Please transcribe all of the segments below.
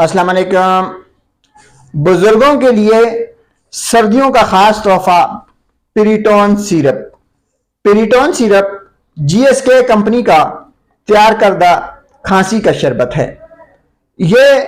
अस्सलाम वालेकुम। बुजुर्गों के लिए सर्दियों का खास तोहफा पिरिटोन सिरप। पिरिटोन सिरप जीएसके कंपनी का तैयार करदा खांसी का शरबत है। यह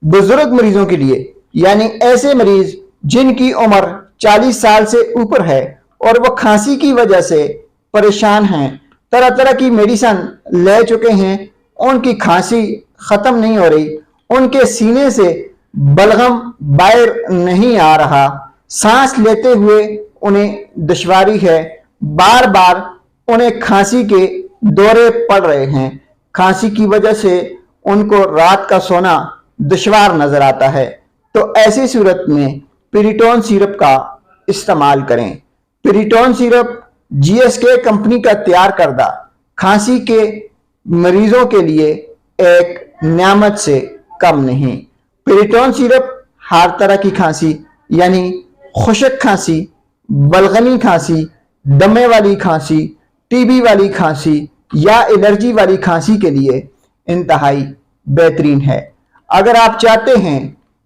बुजुर्ग मरीजों के लिए, यानी ऐसे मरीज जिनकी उम्र 40 साल से ऊपर है और वो खांसी की वजह से परेशान हैं, तरह तरह की मेडिसिन ले चुके हैं, उनकी खांसी खत्म नहीं हो रही, उनके सीने से बलगम बाहर नहीं आ रहा, सांस लेते हुए उन्हें दुश्वारी है, बार बार उन्हें खांसी के दौरे पड़ रहे हैं, खांसी की वजह से उनको रात का सोना दुश्वार नजर आता है, तो ऐसी सूरत में पिरिटोन सिरप का इस्तेमाल करें। पिरिटोन सिरप जीएसके कंपनी का तैयार करदा खांसी के मरीजों के लिए एक नेमत से कम नहीं। पिरिटोन सिरप हर तरह की खांसी, यानी खुशक खांसी, बलगमी खांसी, दमे वाली खांसी, टीबी वाली खांसी या एलर्जी वाली खांसी के लिए इंतहाई बेहतरीन है। अगर आप चाहते हैं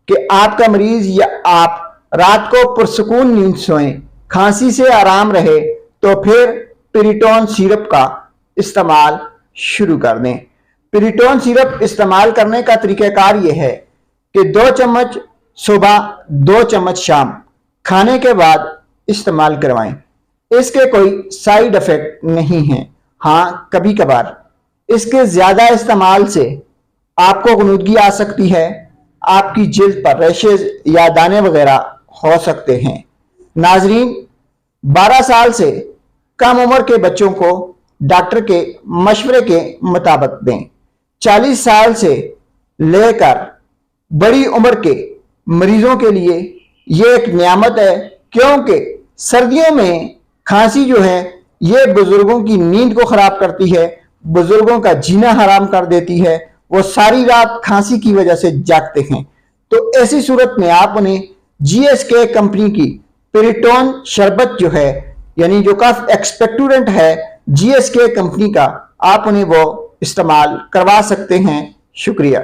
कि आपका मरीज या आप रात को पुरसुकून नींद सोएं, खांसी से आराम रहे, तो फिर पिरिटोन सिरप का इस्तेमाल शुरू कर दें। पिरिटोन सिरप इस्तेमाल करने का तरीक़ाकार यह है कि 2 चम्मच सुबह, 2 चम्मच शाम खाने के बाद इस्तेमाल करवाएं। इसके कोई साइड इफेक्ट नहीं है। हाँ, कभी कभार इसके ज्यादा इस्तेमाल से आपको गुनूदगी आ सकती है, आपकी जिल्द पर रैशेज या दाने वगैरह हो सकते हैं। नाजरीन, 12 साल से कम उम्र के बच्चों को डॉक्टर के मशवरे के मुताबिक दें। 40 साल से लेकर बड़ी उम्र के मरीजों के लिए ये एक नियामत है, क्योंकि सर्दियों में खांसी जो है ये बुजुर्गों की नींद को खराब करती है, बुजुर्गों का जीना हराम कर देती है, वो सारी रात खांसी की वजह से जागते हैं। तो ऐसी सूरत में आप उन्हें जीएसके कंपनी की पिरिटोन शरबत जो है, यानी जो कफ एक्सपेक्टोरेंट है जीएसके कंपनी का, आप उन्हें वो इस्तेमाल करवा सकते हैं। शुक्रिया।